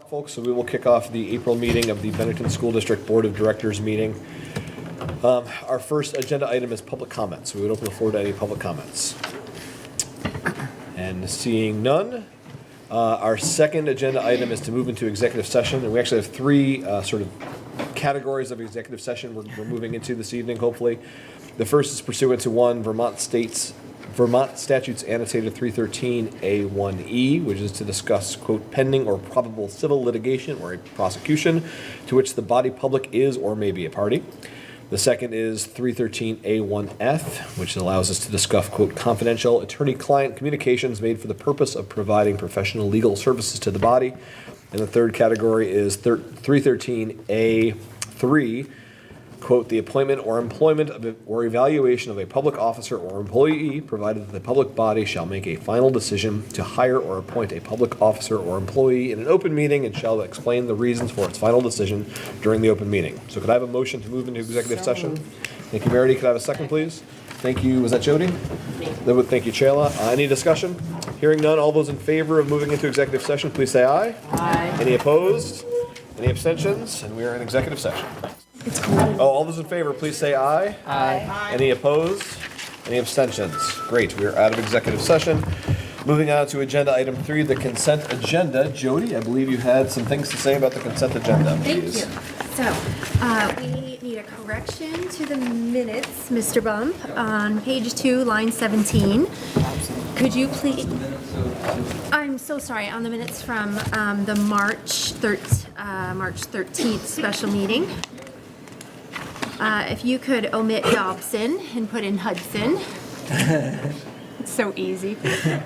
Folks, so we will kick off the April meeting of the Bennington School District Board of Directors meeting. Our first agenda item is public comments. We would open the floor to any public comments. And seeing none, our second agenda item is to move into executive session. And we actually have three sort of categories of executive session we're moving into this evening, hopefully. The first is pursuant to Vermont Statutes Annotated 313A1E, which is to discuss, quote, pending or probable civil litigation or a prosecution to which the body public is or may be a party. The second is 313A1F, which allows us to discuss, quote, confidential attorney-client communications made for the purpose of providing professional legal services to the body. And the third category is 313A3, quote, the appointment or employment of or evaluation of a public officer or employee, provided that the public body shall make a final decision to hire or appoint a public officer or employee in an open meeting and shall explain the reasons for its final decision during the open meeting. So could I have a motion to move into executive session? Thank you, Meredith. Could I have a second, please? Thank you. Was that Jody? Thank you, Chayla. Any discussion? Hearing none, all those in favor of moving into executive session, please say aye. Aye. Any opposed? Any abstentions? And we are in executive session. All those in favor, please say aye. Aye. Any opposed? Any abstentions? Great, we are out of executive session. Moving on to agenda item 3, the consent agenda. Jody, I believe you had some things to say about the consent agenda. Please. Thank you. So, we need a correction to the minutes, Mr. Bump, on page 2, line 17. Could you please, I'm so sorry, on the minutes from the March 13th special meeting. If you could omit Dobson and put in Hudson. It's so easy. So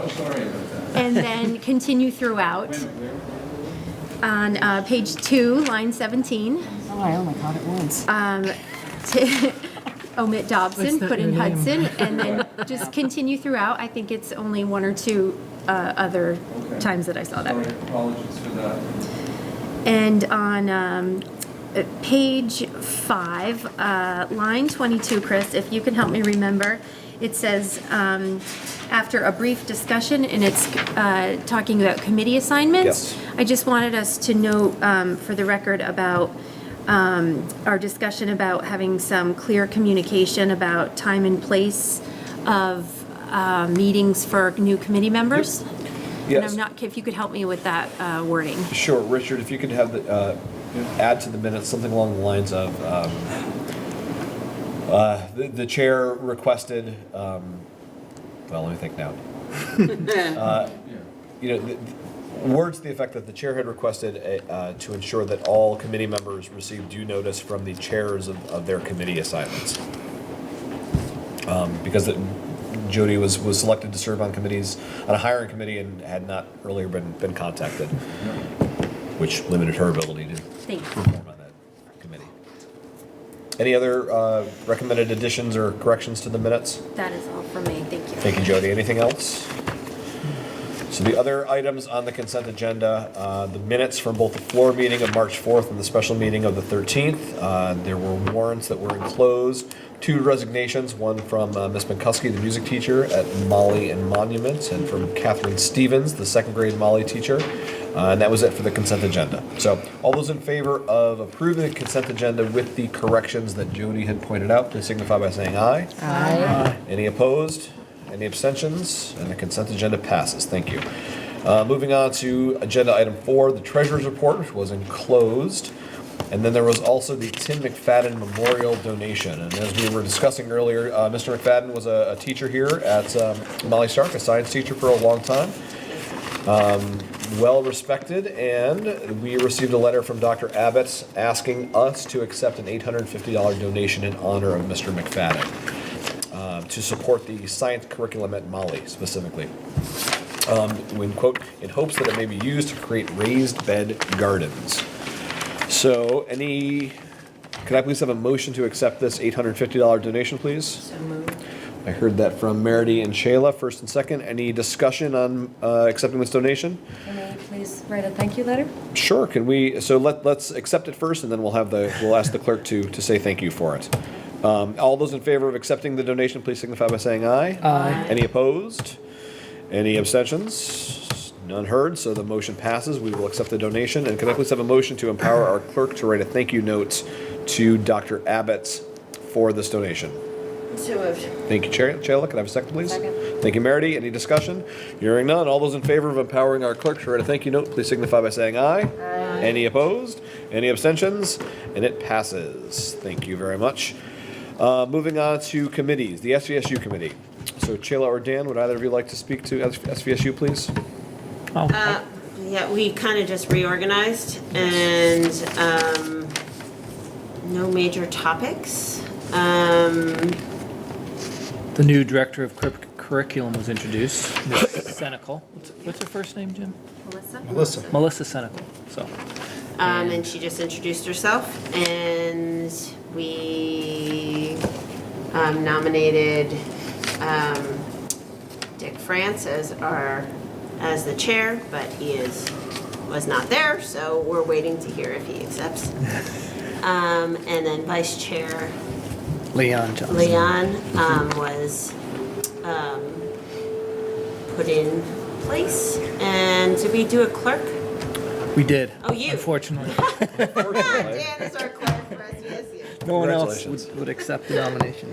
sorry about that. And then continue throughout. On page 2, line 17. Oh, I only caught it once. To omit Dobson, put in Hudson, and then just continue throughout. I think it's only one or two other times that I saw that. Sorry, apologies for that. And on page 5, line 22, Chris, if you can help me remember, it says after a brief discussion, and it's talking about committee assignments. Yes. I just wanted us to note for the record about our discussion about having some clear communication about time and place of meetings for new committee members. Yes. And I'm not, if you could help me with that wording. Sure, Richard, if you could have the, add to the minutes something along the lines of the chair requested, well, let me think now. Words to the effect that the chair had requested to ensure that all committee members receive due notice from the chairs of their committee assignments. Because Jody was selected to serve on committees, on a hiring committee, and had not earlier been contacted, which limited her ability to perform on that committee. Any other recommended additions or corrections to the minutes? That is all from me. Thank you. Thank you, Jody. Anything else? So the other items on the consent agenda, the minutes from both the floor meeting of March 4th and the special meeting of the 13th. There were warrants that were enclosed, 2 resignations, one from Ms. Minkowski, the music teacher at Molly and Monuments, and from Catherine Stevens, the 2nd grade Molly teacher. And that was it for the consent agenda. So all those in favor of approving the consent agenda with the corrections that Jody had pointed out, please signify by saying aye. Aye. Any opposed? Any abstentions? And the consent agenda passes. Thank you. Moving on to agenda item 4, the treasurer's report, which was enclosed. And then there was also the Tim Mcfadden Memorial donation. And as we were discussing earlier, Mr. Mcfadden was a teacher here at Molly Stark, a science teacher for a long time. Well respected, and we received a letter from Dr. Abbott asking us to accept an $850 donation in honor of Mr. Mcfadden to support the science curriculum at Molly specifically. In quote, in hopes that it may be used to create raised bed gardens. So, could I please have a motion to accept this $850 donation, please? So moved. I heard that from Meredith and Shayla, first and second. Any discussion on accepting this donation? Can I please write a thank you letter? Sure. Can we? So let's accept it first, and then we'll ask the clerk to say thank you for it. All those in favor of accepting the donation, please signify by saying aye. Aye. Any opposed? Any abstentions? None heard, so the motion passes. We will accept the donation. And can I please have a motion to empower our clerk to write a thank you note to Dr. Abbott's for this donation? So moved. Thank you, Chayla. Can I have a second, please? Second. Thank you, Meredith. Any discussion? Hearing none. All those in favor of empowering our clerk to write a thank you note, please signify by saying aye. Aye. Any opposed? Any abstentions? And it passes. Thank you very much. Moving on to committees, the SVSU committee. So Chayla or Dan, would either of you like to speak to SVSU, please? Yeah, we kind of just reorganized and no major topics. The new director of curriculum was introduced, Ms. Senecal. What's her first name, Jim? Melissa? Melissa Senecal, so. And she just introduced herself, and we nominated Dick France as the chair, but he was not there, so we're waiting to hear if he accepts. And then vice chair Leon Johnson. Leon was put in place. And did we do a clerk? We did. Oh, you. Unfortunately. Dan is our clerk for SVSU. No one else Congratulations. would accept the nomination.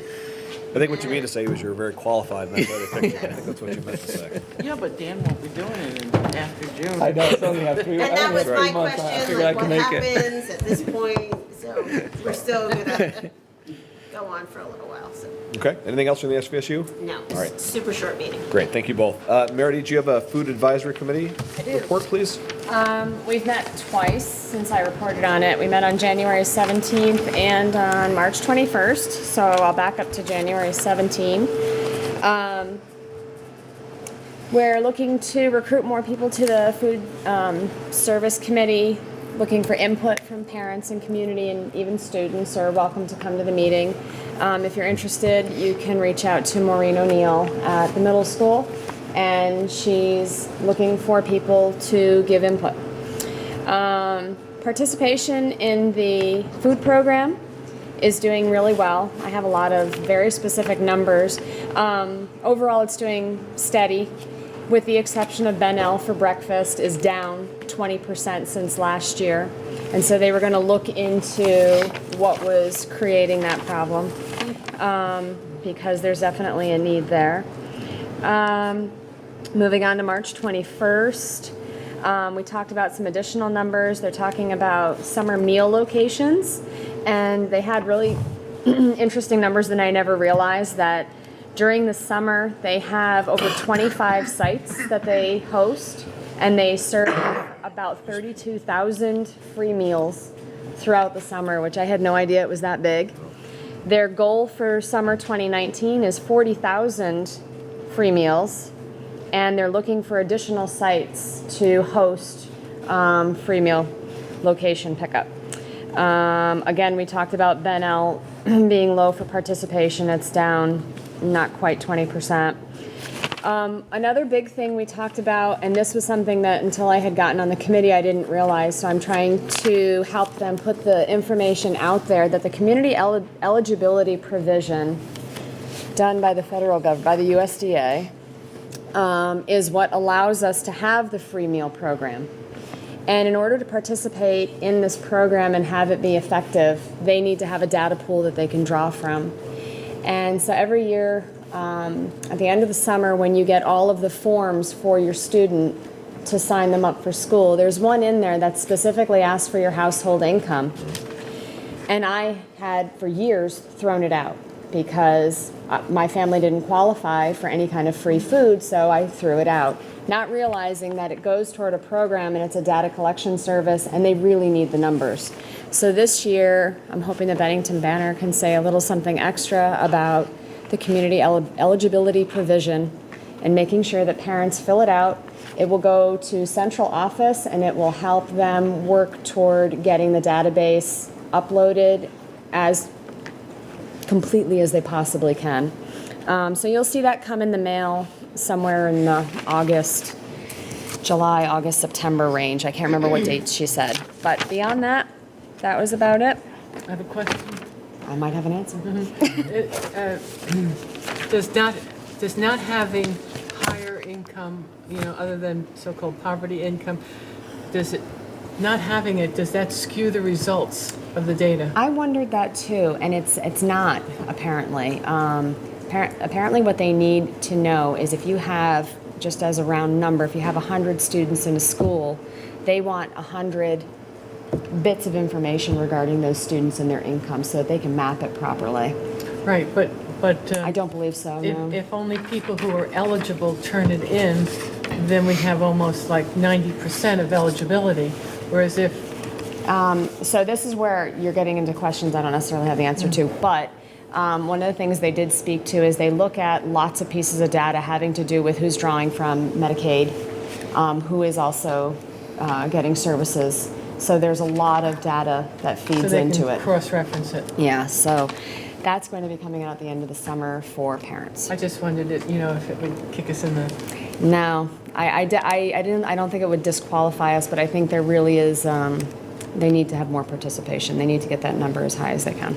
I think what you mean to say was you were very qualified, and that's why they picked you. I think that's what you meant to say. Yeah, but Dan won't be doing it after June. I know, it's only have three. And that was my months. I question, figured I like could what make it. happens at this point? So we're still gonna go on for a little while, so, Okay, anything else from the SVSU? no, All right. it's a super short meeting. Great, thank you both. Meredith, do you have a food advisory committee report, please? We've met twice since I reported on it. We met on January 17th and on March 21st, so I'll back up to January 17th. We're looking to recruit more people to the food service committee, looking for input from parents and community, and even students are welcome to come to the meeting. If you're interested, you can reach out to Maureen O'Neill at the middle school, and she's looking for people to give input. Participation in the food program is doing really well. I have a lot of very specific numbers. Overall, it's doing steady, with the exception of Bennell for breakfast is down 20% since last year. And so they were going to look into what was creating that problem, because there's definitely a need there. Moving on to March 21st, we talked about some additional numbers. They're talking about summer meal locations, and they had really interesting numbers that I never realized, that during the summer they have over 25 sites that they host, and they serve about 32,000 free meals throughout the summer, which I had no idea it was that big. Their goal for summer 2019 is 40,000 free meals, and they're looking for additional sites to host free meal location pickup. Again, we talked about Bennell being low for participation. It's down not quite 20%. Another big thing we talked about, and this was something that until I had gotten on the committee I didn't realize, so I'm trying to help them put the information out there, that the community eligibility provision done by the federal government, by the USDA, is what allows us to have the free meal program. And in order to participate in this program and have it be effective, they need to have a data pool that they can draw from. And so every year, at the end of the summer, when you get all of the forms for your student to sign them up for school, there's one in there that specifically asks for your household income. And I had, for years, thrown it out because my family didn't qualify for any kind of free food, so I threw it out, not realizing that it goes toward a program and it's a data collection service, and they really need the numbers. So this year, I'm hoping the Bennington Banner can say a little something extra about the community eligibility provision and making sure that parents fill it out. It will go to central office, and it will help them work toward getting the database uploaded as completely as they possibly can. So you'll see that come in the mail somewhere in the July, August, September range. I can't remember what dates she said. But beyond that, that was about it. I have a question. I might have an answer. Does not having higher income income, other than so-called poverty income, not having it, does that skew the results of the data? I wondered that too, and it's not, apparently. Apparently what they need to know is if you have, just as a round number, if you have 100 students in a school, they want 100 bits of information regarding those students and their income so that they can map it properly. Right, but I don't believe so, no. if only people who are eligible turn it in, then we have almost like 90% of eligibility. Whereas if, So this is where you're getting into questions I don't necessarily have the answer to, but one of the things they did speak to is they look at lots of pieces of data having to do with who's drawing from Medicaid, who is also getting services. So there's a lot of data that so feeds they into can it. cross-reference it. Yeah, so that's going to be coming out at the end of the summer for parents. I just wondered, if it would kick us in the, No, I don't think it would disqualify us, but I think there really is, they need to have more participation. They need to get that number as high as they can.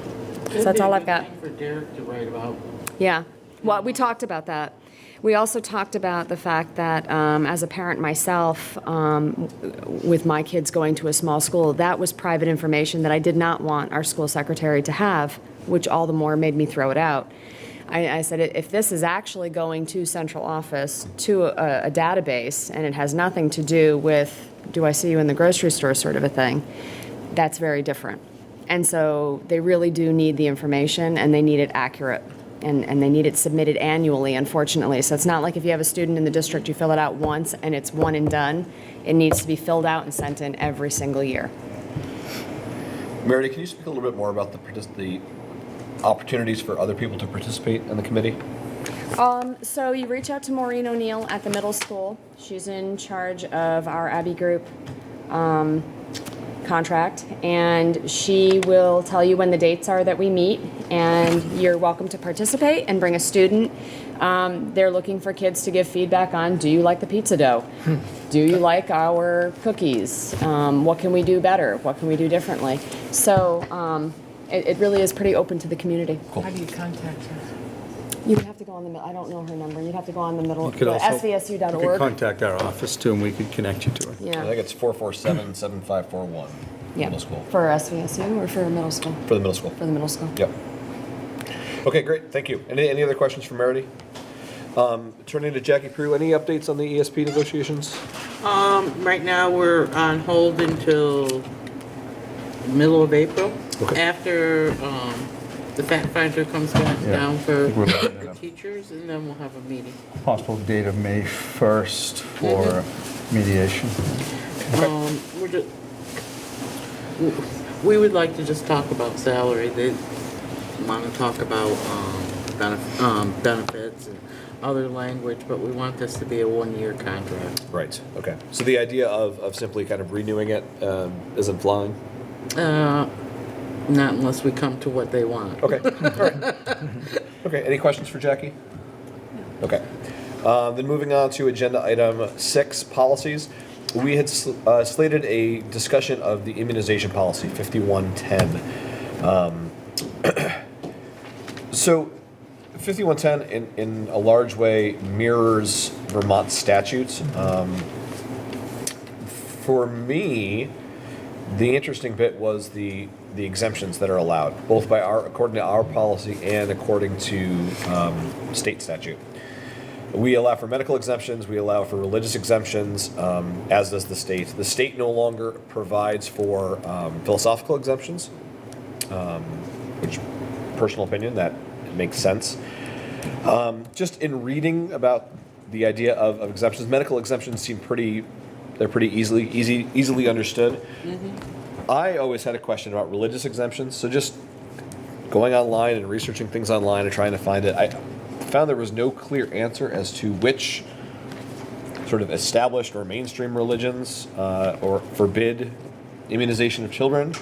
So that's all I've got. for Derek to write about. Yeah, well, we talked about that. We also talked about the fact that as a parent myself, with my kids going to a small school, that was private information that I did not want our school secretary to have, which all the more made me throw it out. I said, if this is actually going to central office, to a database, and it has nothing to do with, do I see you in the grocery store sort of a thing, that's very different. And so they really do need the information, and they need it accurate, and they need it submitted annually, unfortunately. So it's not like if you have a student in the district, you fill it out once, and it's one and done. It needs to be filled out and sent in every single year. Meredith, can you speak a little bit more about the opportunities for other people to participate in the committee? So you reach out to Maureen O'Neill at the middle school. She's in charge of our Abbey Group contract, and she will tell you when the dates are that we meet, and you're welcome to participate and bring a student. They're looking for kids to give feedback on, do you like the pizza dough? Do you like our cookies? What can we do better? What can we do differently? So it really is pretty open to the community. How do you contact her? You would have to go on the middle. I don't know her number. You'd have to go on the middle. You could also- You could svsu.org. contact our office too, and we could connect you to her. I Yeah, think it's 447-7541, yeah. middle school, For SVSU or for middle school? for the middle school. For the middle school. Yep. Okay, great, thank you. Any other questions for Meredith? Turning to Jackie Prue, any updates on the ESP negotiations? Right now, we're on hold until middle of April. Okay. After, the fact finder comes back Yeah. down for I think we're looking at the a teachers, and then we'll have a meeting. possible date of May 1st for mediation. We're just, we would like to just talk about salary. They want to talk about benefits and other language, but we want this to be a one-year contract. Right, okay. So the idea of simply kind of renewing it isn't flying? Not unless we come to what they want. Okay, all right. Okay, any questions for Jackie? Okay. Then moving on to agenda item 6, policies. We had slated a discussion of the immunization policy, 5110. So 5110 in a large way mirrors Vermont statutes. For me, the interesting bit was the exemptions that are allowed, both according to our policy and according to state statute. We allow for medical exemptions, we allow for religious exemptions, as does the state. The state no longer provides for philosophical exemptions, which, personal opinion, that makes sense. Just in reading about the idea of exemptions, medical exemptions seem pretty easily understood. I always had a question about religious exemptions, so just going online and researching things online and trying to find it, I found there was no clear answer as to which sort of established or mainstream religions or forbid immunization of children.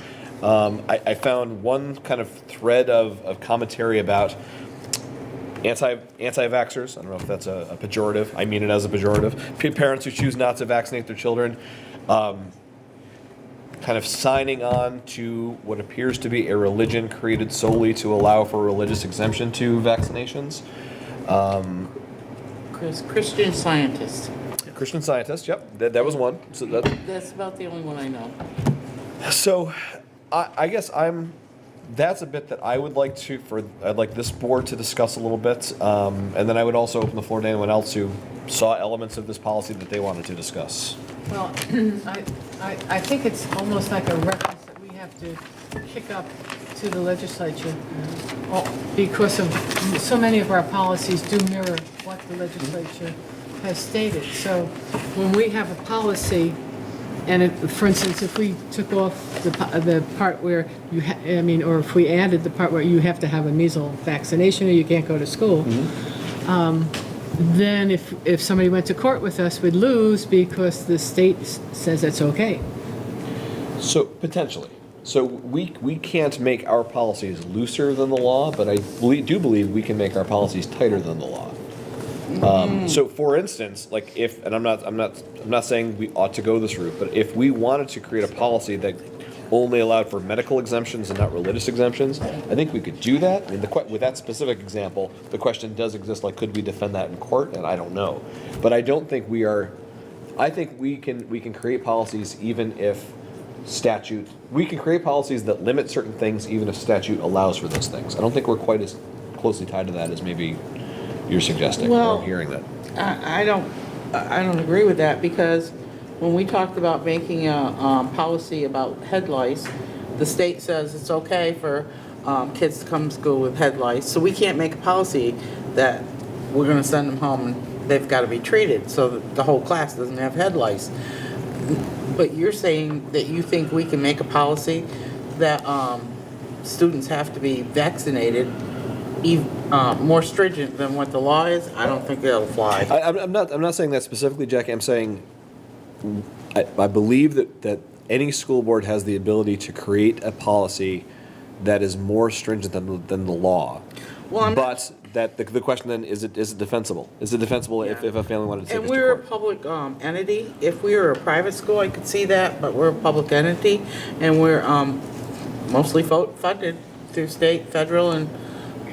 I found one kind of thread of commentary about anti-vaxxers. I don't know if that's a pejorative. I mean it as a pejorative. Parents who choose not to vaccinate their children, kind of signing on to what appears to be a religion created solely to allow for religious exemption to vaccinations. Christian Scientist. Christian Scientist, yep, that was one. So That's about the only one I know. So, I guess that's a bit that I would like I'd like this board to discuss a little bit, and then I would also open the floor to anyone else who saw elements of this policy that they wanted to discuss. Well, I think it's almost like a reference that we have to kick up to the legislature because of so many of our policies do mirror what the legislature has stated. So when we have a policy, and for instance, if we took off the part where or if we added the part where you have to have a measles vaccination or you can't go to school, then if somebody went to court with us, we'd lose because the state says it's okay. So, potentially. So, we can't make our policies looser than the law, but I do believe we can make our policies tighter than the law. So, for instance, like and I'm not saying we ought to go this route, but if we wanted to create a policy that only allowed for medical exemptions and not religious exemptions, I think we could do that. I mean, with that specific example, the question does exist, like, could we defend that in court? And I don't know. But I don't think we are, I think we can create policies even if we can create policies that limit certain things even if statute allows for those things. I don't think we're quite as closely tied to that as maybe you're suggesting, or hearing that. I don't agree with that, because when we talked about making a policy about head lice, the state says it's okay for kids to come to school with head lice. So we can't make a policy that we're going to send them home and they've got to be treated so that the whole class doesn't have head lice. But you're saying that you think we can make a policy that students have to be vaccinated more stringent than what the law is? I don't think that'll fly. I'm not saying that specifically, Jackie. I'm saying I believe that any school board has the ability to create a policy that is more stringent than the law. Well, but that the question then is it defensible? Is it defensible if a family wanted to take And us to we're a court? public entity. If we were a private school, I could see that, but we're a public entity, and we're mostly funded through state, federal, and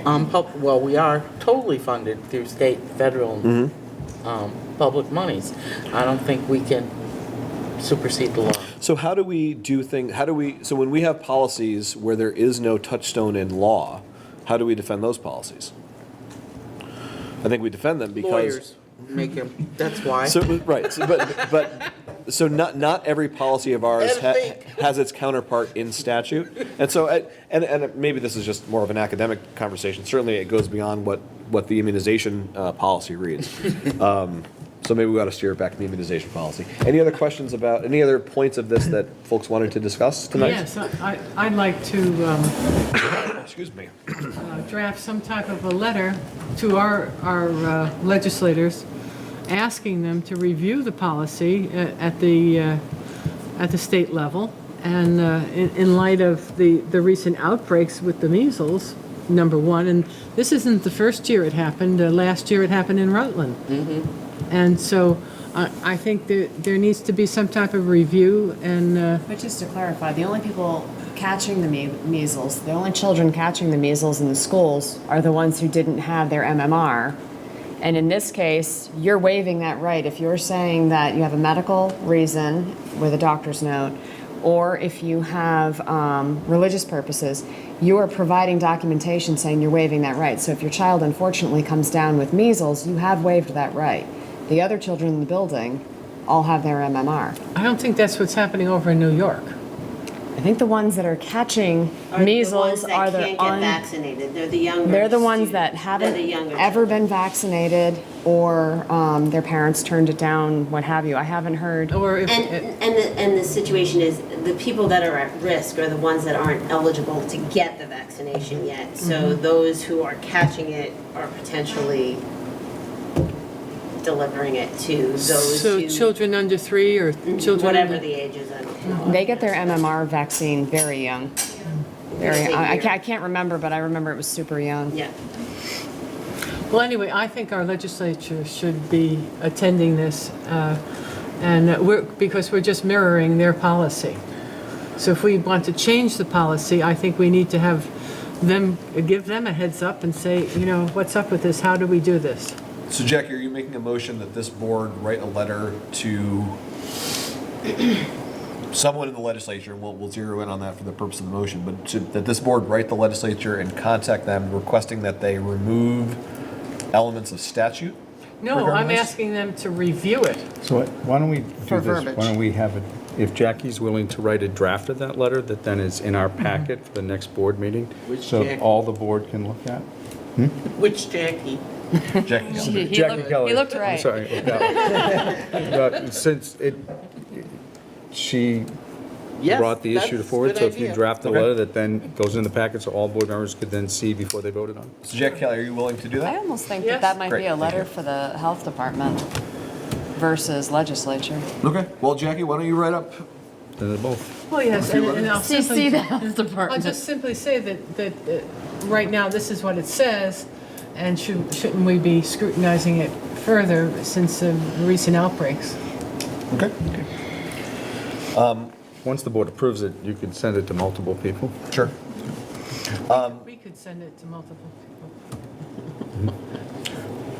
well, we are totally funded through state, federal, and public monies. I don't think we can supersede the law. So how do we do things? So when we have policies where there is no touchstone in law, how do we defend those policies? I think we defend them because Lawyers make them. That's why. So right, so not every policy of ours has its counterpart in statute, and so and maybe this is just more of an academic conversation. Certainly, it goes beyond what the immunization policy reads. So maybe we ought to steer it back to the immunization policy. Any other questions about any other points of this that folks wanted to discuss tonight? Yes, I'd like to Excuse me. draft some type of a letter to our legislators, asking them to review the policy at the state level, and in light of the recent outbreaks with the measles, number one, and this isn't the first year it happened. Last year it happened in Rutland. And so I think there needs to be some type of review. And But just to clarify, the only people catching the measles, the only children catching the measles in the schools are the ones who didn't have their MMR. And in this case, you're waiving that right. If you're saying that you have a medical reason with a doctor's note, or if you have religious purposes, you are providing documentation saying you're waiving that right. So if your child unfortunately comes down with measles, you have waived that right. The other children in the building all have their MMR. I don't think that's what's happening over in New York. I think the ones that are catching measles are the can't get vaccinated. They're the younger. They're the ones that students. haven't They're the younger ever children. been vaccinated, or their parents turned it down, what have you. I haven't heard. Or if And the situation is, the people that are at risk are the ones that aren't eligible to get the vaccination yet. So those who are catching it are potentially delivering it to those so who, children under 3 or children whatever under, the age is, I don't know. They get their MMR vaccine very young. Very. It's a I year. can't remember, but I remember it was super young. Yeah. well, anyway, I think our legislature should be attending this, and because we're just mirroring their policy. So if we want to change the policy, I think we need to have give them a heads up and say, what's up with this? How do we do this? So Jackie, are you making a motion that this board write a letter to someone in the legislature, and we'll zero in on that for the purpose of the motion, but that this board write the legislature and contact them requesting that they remove elements of statute? No, regarding I'm this? asking them to review it. So why don't we do For this? verbiage. Why don't we have it, if Jackie's willing to write a draft of that letter that then is in our packet for the next board meeting, Which so Jackie? all the board can look at? Which Jackie? Jackie, He Jackie looked- Keller. he looked I'm right. sorry. No, since she Yes, brought the issue that's a forward, good so if you idea. draft a Okay. letter that then goes in the packet so all board members could then see before they voted on it. so Jackie Kelly, are you willing to do I that? almost think Yes. that that might Great, be a thank letter you. for the health department versus legislature. Okay, well, Jackie, why don't you write up? Then they're both. Well, yes, and I'll CC simply, the health I'll department. just simply say that right now, this is what it says, and shouldn't we be scrutinizing it further since the recent outbreaks? Okay. Once the board approves it, you could send it to multiple people. Sure. We could send it to multiple people.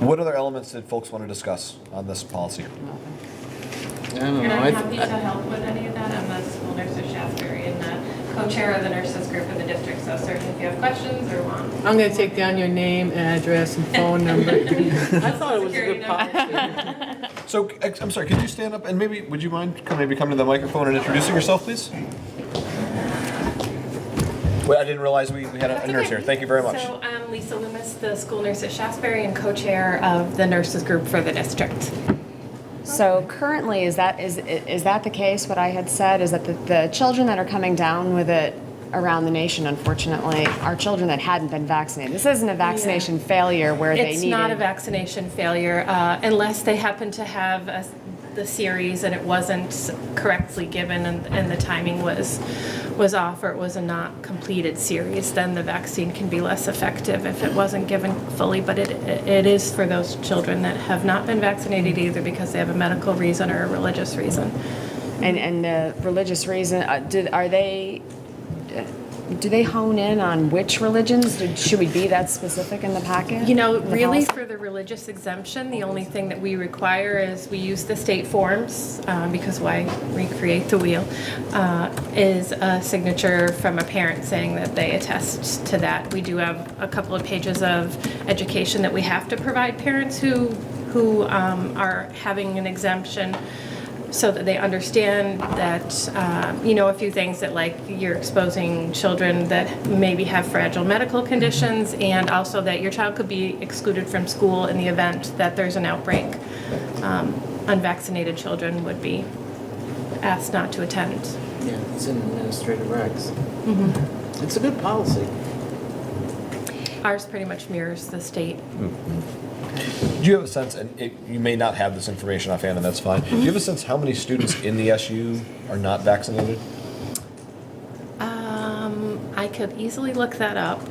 What other elements did folks want to discuss on this policy? I don't And know. I'm happy to help with any of that. I'm the school nurse at Shaftesbury and the co-chair of the nurses group in the district. So certainly if you have questions or want. I'm going to take down your name, address, and phone number. I thought it was a Security good number. policy. So, I'm sorry, could you stand up and maybe, would you mind maybe coming to the microphone and introducing yourself, please? Well, I didn't realize we had a nurse here. Thank you very much. So I'm Lisa Loomis, the school nurse at Shaftesbury and co-chair of the nurses group for the district. So currently, is that the case? What I had said is that the children that are coming down with it around the nation, unfortunately, are children that hadn't been vaccinated. This isn't a vaccination failure where they It's needed. not a vaccination failure unless they happen to have the series and it wasn't correctly given and the timing was off or it was a not completed series, then the vaccine can be less effective if it wasn't given fully. But it is for those children that have not been vaccinated either because they have a medical reason or a religious reason. And the religious reason, do they hone in on which religions? Should we be that specific in the packet? You know, in the really policy? for the religious exemption, the only thing that we require is we use the state forms, because why recreate the wheel, is a signature from a parent saying that they attest to that. We do have a couple of pages of education that we have to provide parents who are having an exemption so that they understand that, a few things that like you're exposing children that maybe have fragile medical conditions and also that your child could be excluded from school in the event that there's an outbreak. Unvaccinated children would be asked not to attend. Yeah, it's in administrative regs. It's a good policy. Ours pretty much mirrors the state. Do you have a sense, and you may not have this information offhand, and that's fine. Do you have a sense how many students in the SU are not vaccinated? I could easily look that up.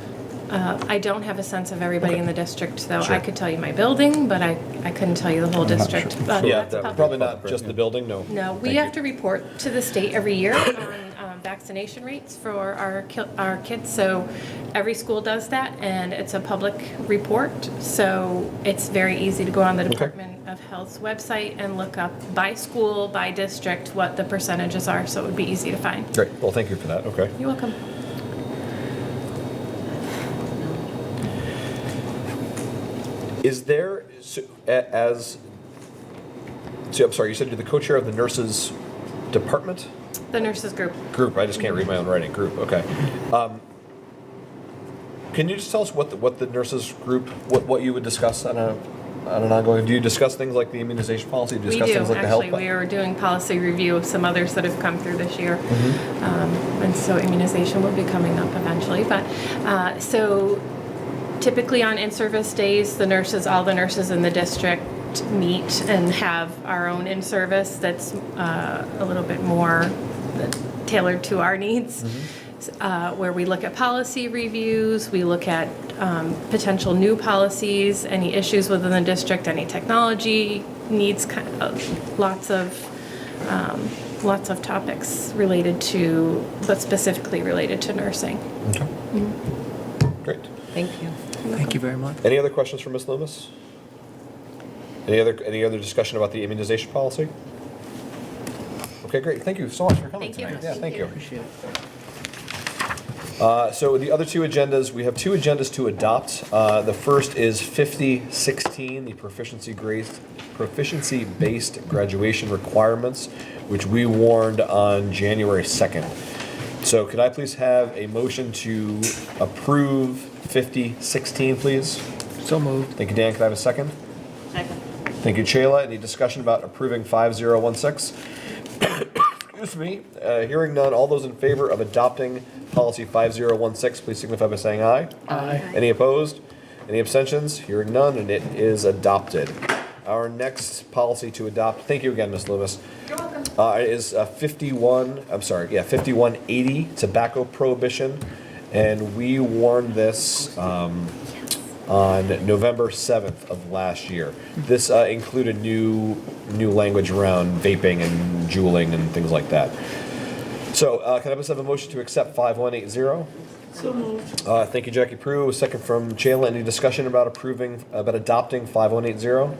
I don't have a sense of everybody in the district, though. Sure. I could tell you my building, but I couldn't tell you the whole not district. sure. But Yeah, that's public. probably not just the building, no. No, we Thank have you. to report to the state every year on vaccination rates for our kids. So every school does that, and it's a public report. So it's very easy to go on the Department of Health's website and look up by school, by district, what the percentages are. So it would be easy to find. Great, well, thank you for that, okay. You're welcome. Is there, I'm sorry, you said you're the co-chair of the nurses department? The nurses group. Group, I just can't read my own writing, group, okay. Can you just tell us what the nurses group, what you would discuss on an ongoing, do you discuss things like the immunization policy? Do you We discuss do, things like the health? actually. We are doing policy review of some others that have come through this year. Mm-hmm. And so immunization will be coming up eventually. But so typically on in-service days, all the nurses in the district meet and have our own in-service that's a little bit more tailored to our needs. Where we look at policy reviews, we look at potential new policies, any issues within the district, any technology needs, lots of topics related to, but specifically related to nursing. Okay. Great. Thank you. Thank you very much. Any other questions for Ms. Loomis? Any other discussion about the immunization policy? Okay, great. Thank you so much for coming Thank you. tonight. Yeah, thank you. Appreciate it. So the other two agendas, we have two agendas to adopt. The first is 5016, the proficiency-based graduation requirements, which we warned on January 2nd. So could I please have a motion to approve 5016, please? So moved. Thank you, Dan. Could I have a second? Second. Thank you, Chayla. Any discussion about approving 5016? Excuse me. Hearing none, all those in favor of adopting policy 5016, please signify by saying aye. Aye. Any opposed? Any abstentions? Hearing none, and it is adopted. Our next policy to adopt, thank you again, Ms. Loomis. You're welcome. Is 5180, tobacco prohibition. And we warned this on November 7th of last year. This included new language around vaping and juuling and things like that. So can I please have a motion to accept 5180? So moved. Thank you, Jackie Prue. A second from Chayla. Any discussion about adopting 5180?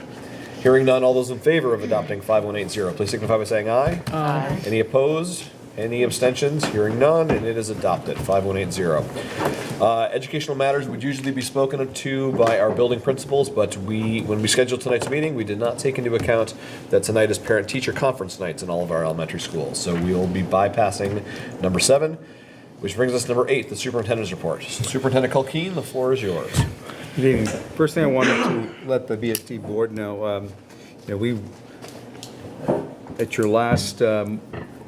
Hearing none, all those in favor of adopting 5180, please signify by saying aye. Aye. Any opposed? Any abstentions? Hearing none, and it is adopted, 5180. Educational matters would usually be spoken to by our building principals, but when we scheduled tonight's meeting, we did not take into account that tonight is parent-teacher conference nights in all of our elementary schools. So we will be bypassing number 7, which brings us to number 8, the superintendent's report. Superintendent Culkeen, the floor is yours. Good evening. First thing I wanted to let the BSD board know, we, at your last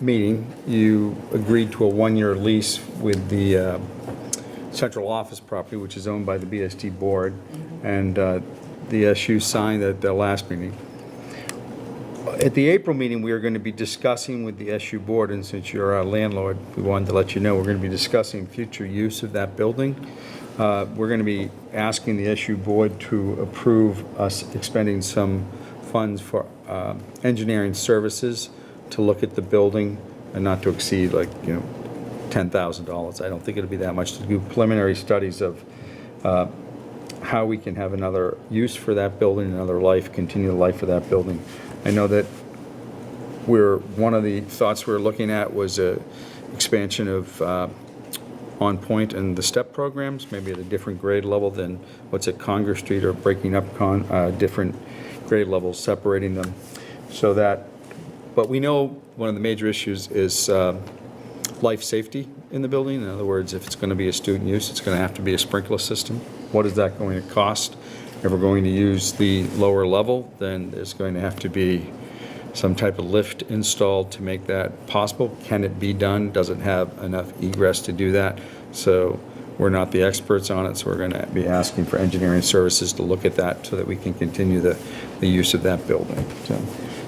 meeting, you agreed to a 1-year lease with the central office property, which is owned by the BSD board, and the SU signed at the last meeting. At the April meeting, we are going to be discussing with the SU board, and since you're our landlord, we wanted to let you know we're going to be discussing future use of that building. We're going to be asking the SU board to approve us expending some funds for engineering services to look at the building and not to exceed $10,000. I don't think it'll be that much, to do preliminary studies of how we can have another use for that building, another life, continue the life of that building. I know that one of the thoughts we're looking at was a expansion of On Point and the STEP programs, maybe at a different grade level than what's at Congress Street, or breaking up different grade levels, separating them, so that. But we know one of the major issues is life safety in the building. In other words, if it's going to be a student use, it's going to have to be a sprinkler system. What is that going to cost? If we're going to use the lower level, then there's going to have to be some type of lift installed to make that possible. Can it be done? Does it have enough egress to do that? So we're not the experts on it, so we're going to be asking for engineering services to look at that so that we can continue the use of that building. So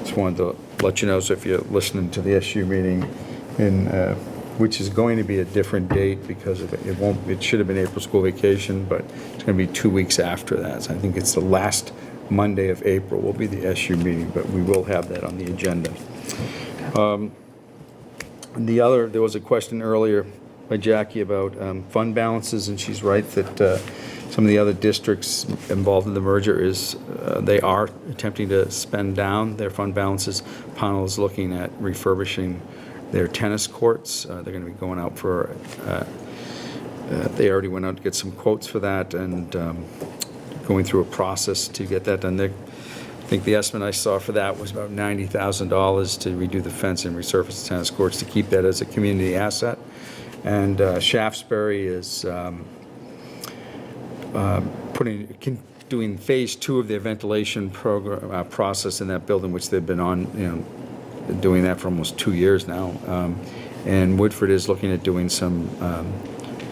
just wanted to let you know, so if you're listening to the SU meeting, which is going to be a different date because of it should have been April school vacation, but it's going to be 2 weeks after that. So I think it's the last Monday of April will be the SU meeting, but we will have that on the agenda. There was a question earlier by Jackie about fund balances, and she's right that some of the other districts involved in the merger they are attempting to spend down their fund balances. Pownell is looking at refurbishing their tennis courts. They're going to be going out for, they already went out to get some quotes for that, and going through a process to get that done. I think the estimate I saw for that was about $90,000 to redo the fence and resurface the tennis courts to keep that as a community asset. And Shaftesbury is doing phase 2 of their ventilation program process in that building, which they've been on, doing that for almost 2 years now. And Woodford is looking at doing some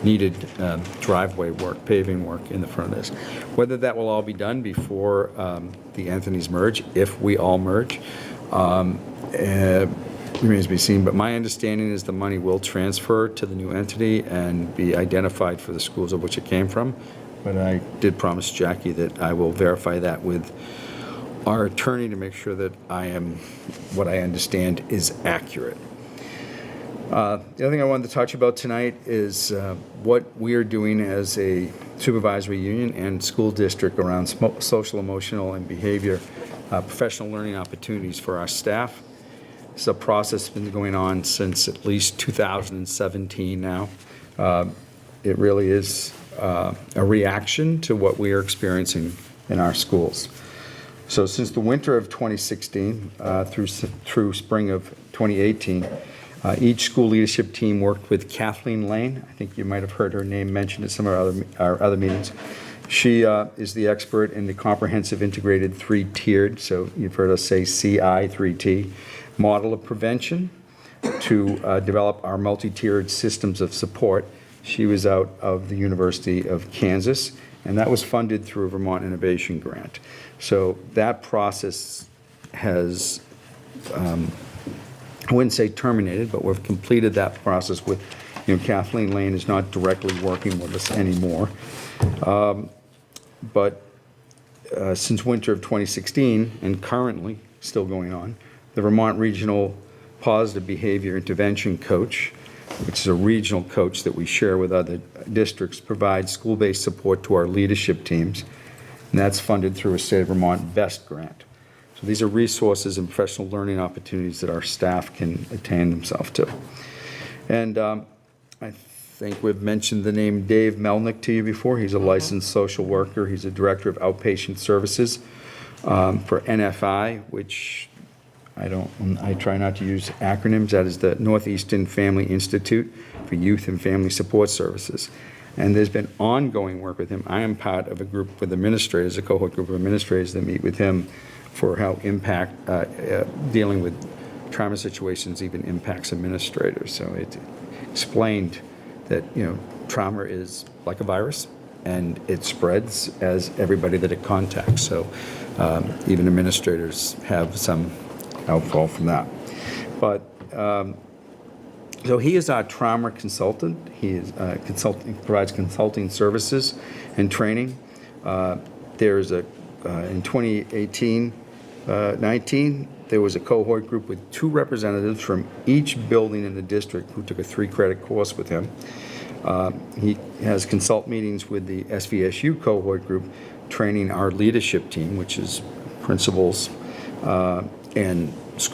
needed driveway work, paving work in the front of this. Whether that will all be done before the Anthony's merge, if we all merge, remains to be seen. But my understanding is the money will transfer to the new entity and be identified for the schools of which it came from. But I did promise Jackie that I will verify that with our attorney to make sure that what I understand is accurate. The other thing I wanted to touch about tonight is what we are doing as a supervisory union and school district around social, emotional, and behavior professional learning opportunities for our staff. This is a process that's been going on since at least 2017 now. It really is a reaction to what we are experiencing in our schools. So since the winter of 2016 through spring of 2018, each school leadership team worked with Kathleen Lane. I think you might have heard her name mentioned at some of our other meetings. She is the expert in the comprehensive integrated three-tiered, so you've heard us say CI 3T, model of prevention to develop our multi-tiered systems of support. She was out of the University of Kansas, and that was funded through a Vermont Innovation Grant. So that process has, I wouldn't say terminated, but we've completed that process with, Kathleen Lane is not directly working with us anymore. But since winter of 2016, and currently still going on, the Vermont Regional Positive Behavior Intervention Coach, which is a regional coach that we share with other districts, provides school-based support to our leadership teams, and that's funded through a State of Vermont BEST grant. So these are resources and professional learning opportunities that our staff can attain themselves to. And I think we've mentioned the name Dave Melnick to you before. He's a licensed social worker. He's a director of outpatient services for NFI, which I try not to use acronyms. That is the Northeastern Family Institute for Youth and Family Support Services. And there's been ongoing work with him. I am part of a group with administrators, a cohort group of administrators that meet with him for how dealing with trauma situations even impacts administrators. So it explained that, trauma is like a virus and it spreads as everybody that it contacts. So even administrators have some outfall from that. But so he is our trauma consultant. He is provides consulting services and training. There's in 2018-19, there was a cohort group with 2 representatives from each building in the district who took a 3-credit course with him. He has consult meetings with the SVSU cohort group, training our leadership team, which is principals and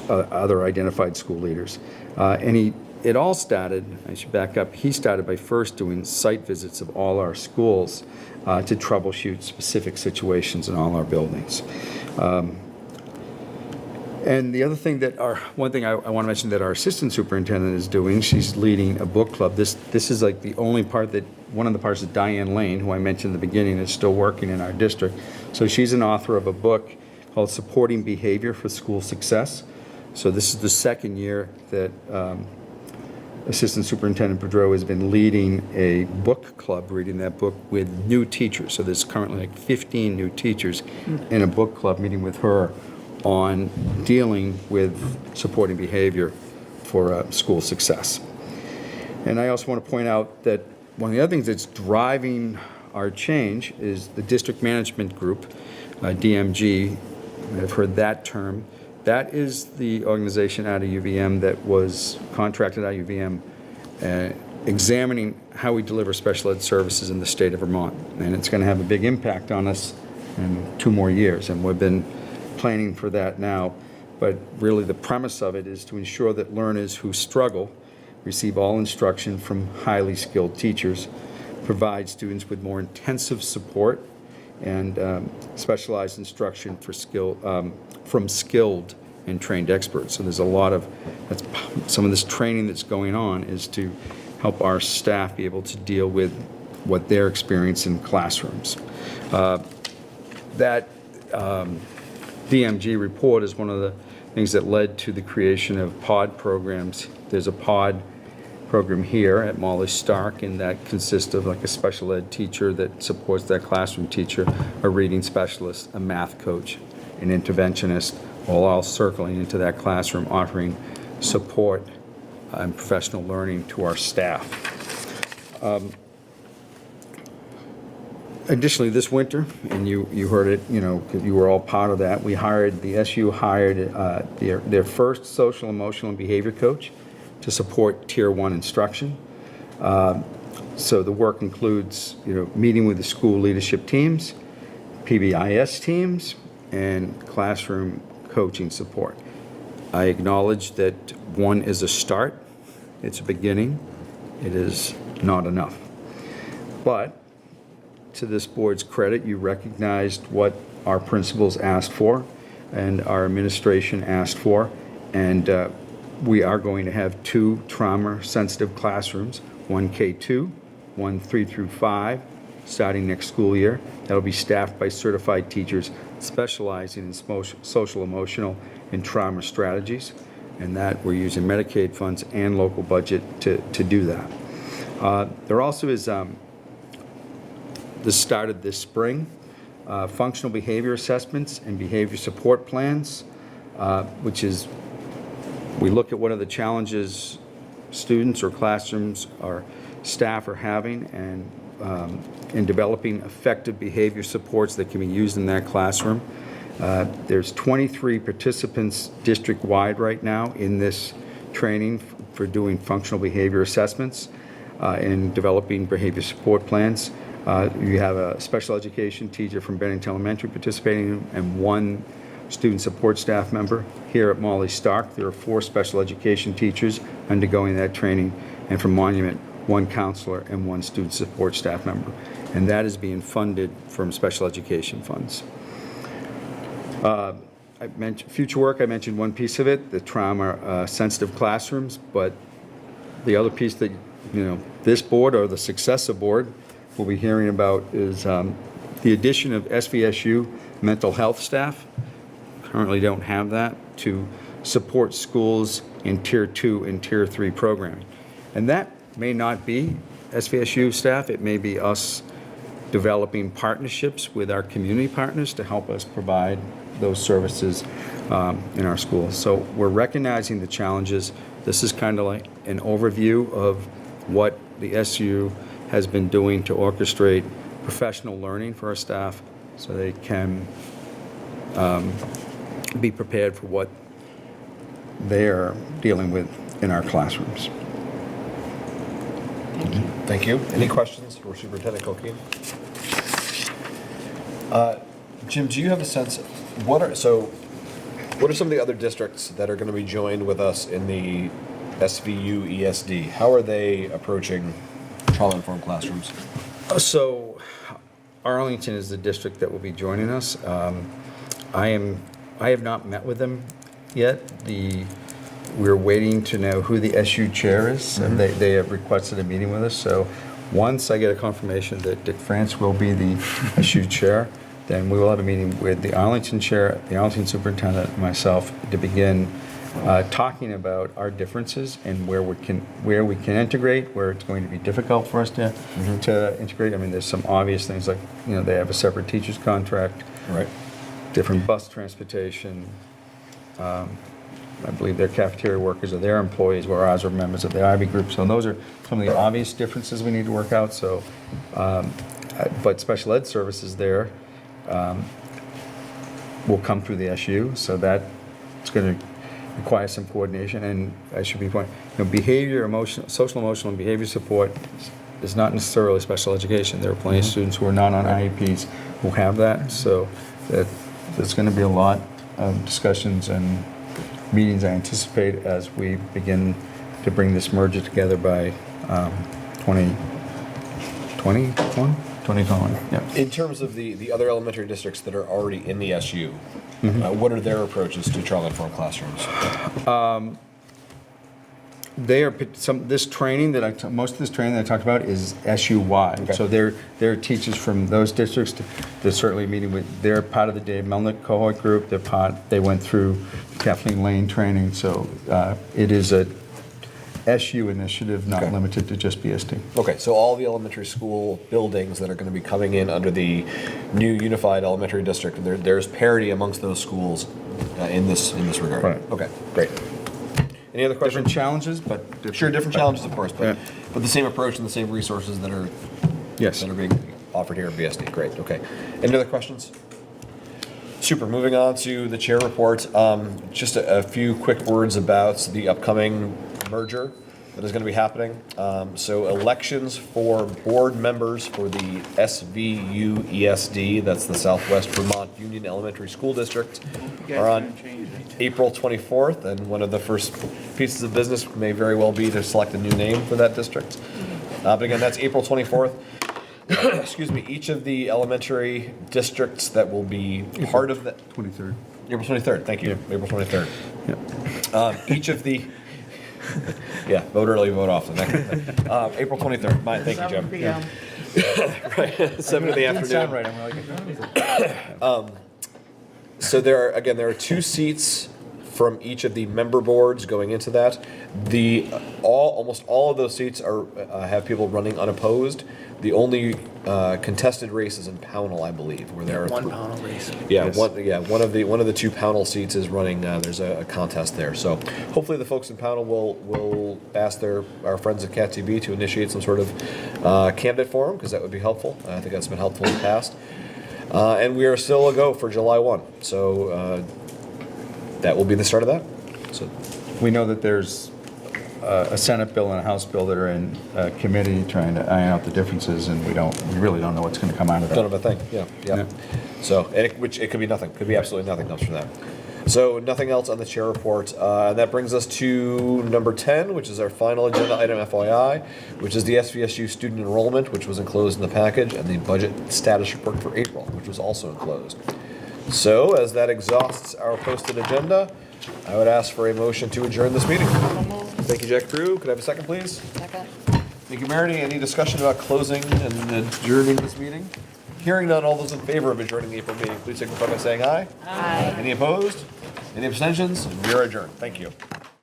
other identified school leaders. It all started, I should back up, he started by first doing site visits of all our schools to troubleshoot specific situations in all our buildings. And the other thing one thing I want to mention that our assistant superintendent is doing, she's leading a book club. This is like the only part one of the parts that Diane Lane, who I mentioned in the beginning, is still working in our district. So she's an author of a book called Supporting Behavior for School Success. So this is the second year that Assistant Superintendent Boudreau has been leading a book club, reading that book with new teachers. So there's currently like 15 new teachers in a book club meeting with her on dealing with supporting behavior for school success. And I also want to point out that one of the other things that's driving our change is the district management group, DMG. I've heard that term. That is the organization out of UVM that was contracted out of UVM examining how we deliver special ed services in the state of Vermont. And it's going to have a big impact on us in 2 more years. And we've been planning for that now. But really the premise of it is to ensure that learners who struggle receive all instruction from highly skilled teachers, provide students with more intensive support, and specialized instruction from skilled and trained experts. So there's a lot of, some of this training that's going on is to help our staff be able to deal with what they're experiencing in classrooms. That DMG report is one of the things that led to the creation of pod programs. There's a pod program here at Molly Stark, and that consists of like a special ed teacher that supports that classroom teacher, a reading specialist, a math coach, an interventionist, all circling into that classroom, offering support and professional learning to our staff. Additionally, this winter, and you heard it, because you were all part of that, the SU hired their first social, emotional, and behavior coach to support Tier 1 instruction. So the work includes, meeting with the school leadership teams, PBIS teams, and classroom coaching support. I acknowledge that one is a start, it's a beginning, it is not enough. But to this board's credit, you recognized what our principals asked for and our administration asked for, and we are going to have 2 trauma-sensitive classrooms, one K2, one 3 through 5, starting next school year. That'll be staffed by certified teachers specializing in social, emotional, and trauma strategies, and that we're using Medicaid funds and local budget to do that. There also is, this started this spring, functional behavior assessments and behavior support plans, which is, we look at what are the challenges students or classrooms or staff are having, and in developing effective behavior supports that can be used in that classroom. There's 23 participants district-wide right now in this training for doing functional behavior assessments and developing behavior support plans. You have a special education teacher from Bennington Elementary participating and 1 student support staff member. Here at Molly Stark, there are 4 special education teachers undergoing that training, and from Monument, 1 counselor and 1 student support staff member. And that is being funded from special education funds. I mentioned future work. I mentioned one piece of it, the trauma-sensitive classrooms, but the other piece that, you know, this board or the successor board will be hearing about is the addition of SVSU mental health staff. Currently don't have that to support schools in Tier 2 and Tier 3 programming. And that may not be SVSU staff, it may be us developing partnerships with our community partners to help us provide those services in our schools. So we're recognizing the challenges. This is kind of like an overview of what the SU has been doing to orchestrate professional learning for our staff so they can be prepared for what they're dealing with in our classrooms. Thank you. Any questions for Superintendent Colquhoun? Jim, do you have a sense, what are some of the other districts that are going to be joined with us in the SVU ESD? How are they approaching trauma-informed classrooms? So Arlington is the district that will be joining us. I have not met with them yet. We're waiting to know who the SU chair is, and they have requested a meeting with us. So once I get a confirmation that Dick France will be the SU chair, then we will have a meeting with the Arlington chair, the Arlington superintendent, and myself to begin talking about our differences and where we can integrate, where it's going to be difficult for us to integrate. I mean, there's some obvious things like, you know, they have a separate teacher's contract, Right. different bus transportation. I believe their cafeteria workers are their employees, where ours are members of the IB group. So those are some of the obvious differences we need to work out. So, but special ed services there will come through the SU, so that it's going to require some coordination. And I should be pointing, you know, behavior, social, emotional, and behavior support is not necessarily special education. There are plenty of students who are not on IEPs who have that. So there's going to be a lot of discussions and meetings I anticipate as we begin to bring this merger together by 2021. Yeah. In terms of the other elementary districts that are already in the SU, what are their approaches to trauma-informed classrooms? They are this training most of this training that I talked about is SU-wide. Okay. So they're teachers from those districts. They're certainly meeting with. They're part of the Dave Melnick cohort group. They went through Kathleen Lane training. So it is a SU initiative, not limited to just BST. Okay, so all the elementary school buildings that are going to be coming in under the new unified elementary district, there's parity amongst those schools in this regard. Right. Okay, great. Any other questions? Different challenges, but Sure, different challenges, of course, but the same approach and the same resources that are being offered here at BSD. Great. Okay. Any other questions? Super. Moving on to the chair report. Just a few quick words about the upcoming merger. that is going to be happening. So elections for board members for the SVU ESD, that's the Southwest Vermont Union Elementary School District, are on April 24th, and one of the first pieces of business may very well be to select a new name for that district. But again, that's April 24th. Excuse me, each of the elementary districts that will be part of that. 23rd. April 23rd, thank you, April 23rd. Each of the, yeah, vote early, vote often, that kind of thing. April 23rd, thank you, 7 Jim. p.m. Right, 7 in the Didn't sound afternoon. right, I'm like, So there are 2 seats from each of the member boards going into that. Almost all of those seats are, have people running unopposed. The only contested race is in Pownell, I believe, where there are One panel race. Yeah, Yes. one of the 2 Pownell seats is running. There's a contest there, so hopefully the folks in Pownell will ask our friends at CATTB to initiate some sort of candidate forum, because that would be helpful. I think that's been helpful in the past. And we are still a go for July 1, so that will be the start of that. So we know that there's a Senate bill and a House bill that are in committee trying to iron out the differences, and we really don't know what's going to come out of that. don't have a thing. Yeah. Yeah. So which it could be nothing. Could be absolutely nothing comes from that. So nothing else on the chair report. And that brings us to number 10, which is our final agenda item, FYI, which is the SVSU student enrollment, which was enclosed in the package, and the budget status report for April, which was also enclosed. So as that exhausts our posted agenda, I would ask for a motion to adjourn this meeting. Thank you, Jack Crew. Could I have a second, please? Second. Thank you, Meredith. Any discussion about closing and adjourning this meeting? Hearing none, all those in favor of adjourning the April meeting, please signify by saying aye. Aye. Any opposed? Any abstentions? We are adjourned. Thank you.